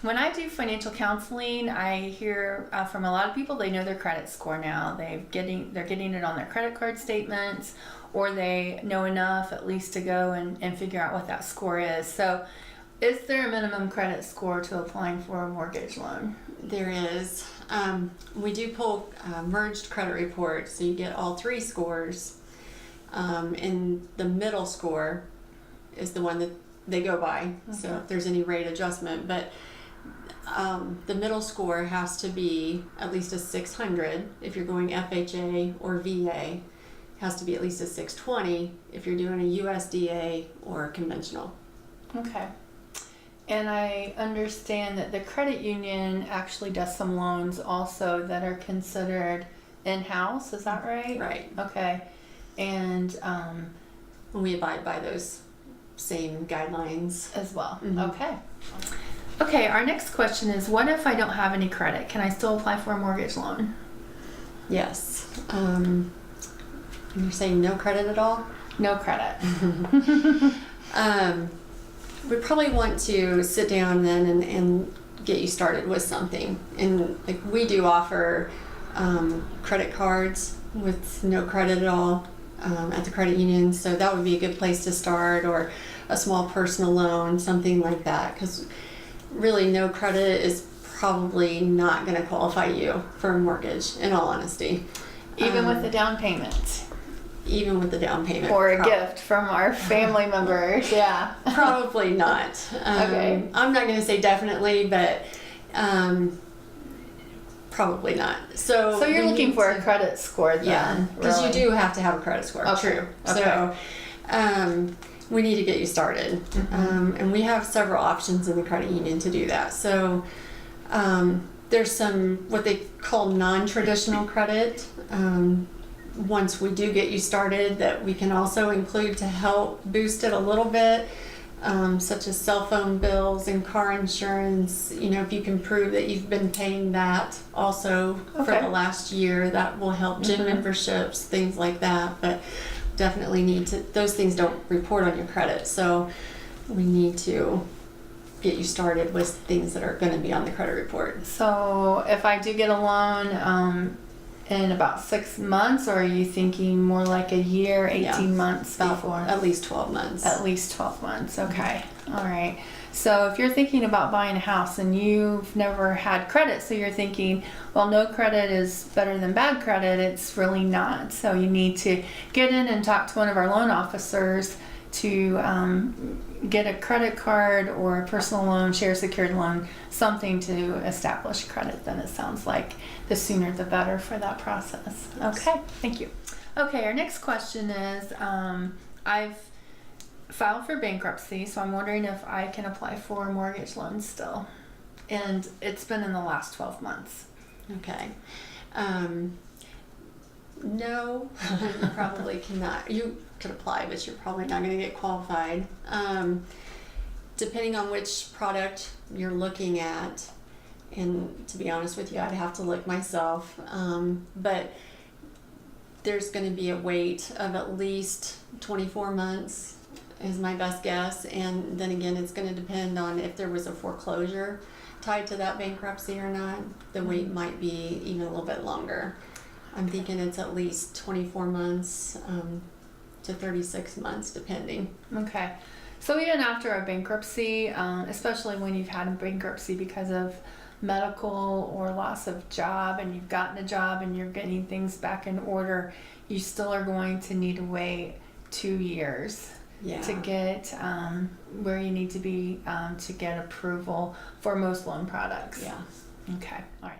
When I do financial counseling, I hear from a lot of people they know their credit score now. They're getting it on their credit card statements, or they know enough at least to go and figure out what that score is. So, is there a minimum credit score to applying for a mortgage loan? There is. We do pull merged credit reports, so you get all three scores. And the middle score is the one that they go by. Okay. So if there's any rate adjustment, but the middle score has to be at least a 600 if you're going FHA or VA. It has to be at least a 620 if you're doing a USDA or conventional. Okay. And I understand that the credit union actually does some loans also that are considered in-house. Is that right? Right. Okay. And we abide by those same guidelines as well. Mm-hmm. Okay. Okay, our next question is, what if I don't have any credit? Can I still apply for a mortgage loan? Yes. You're saying no credit at all? No credit. We probably want to sit down then and get you started with something. And like we do offer credit cards with no credit at all at the credit union, so that would be a good place to start, or a small personal loan, something like that, because really no credit is probably not going to qualify you for a mortgage, in all honesty. Even with the down payment? Even with the down payment. Or a gift from our family members, yeah. Probably not. Okay. I'm not going to say definitely, but probably not. So you're looking for a credit score then? Yeah, because really? You do have to have a credit score. Okay. True. Okay. So we need to get you started. Mm-hmm. And we have several options in the credit union to do that. So there's some what they call non-traditional credit. Once we do get you started, that we can also include to help boost it a little bit, such as cell phone bills and car insurance. You know, if you can prove that you've been paying that also for the last year, that will help. Gym memberships, things like that. But definitely need to, those things don't report on your credit, so we need to get you started with things that are going to be on the credit report. So if I do get a loan in about 6 months, or are you thinking more like a year, 18 months before? At least 12 months. At least 12 months, okay. All right. So if you're thinking about buying a house and you've never had credit, so you're thinking, well, no credit is better than bad credit, it's really not. So you need to get in and talk to one of our loan officers to get a credit card or a personal loan, share secured loan, something to establish credit. Then it sounds like the sooner the better for that process. Okay, thank you. Okay, our next question is, I've filed for bankruptcy, so I'm wondering if I can apply for a mortgage loan still. And it's been in the last 12 months. Okay. No, you probably cannot. You could apply, but you're probably not going to get qualified. Depending on which product you're looking at, and to be honest with you, I'd have to look myself, but there's going to be a wait of at least 24 months is my best guess, and then again, it's going to depend on if there was a foreclosure tied to that bankruptcy or not. The wait might be even a little bit longer. I'm thinking it's at least 24 months to 36 months, depending. Okay. So even after a bankruptcy, especially when you've had a bankruptcy because of medical or loss of job, and you've gotten a job and you're getting things back in order, you still are going to need to wait 2 years to get where you need to be to get approval for most loan products. Yeah. Okay. All right.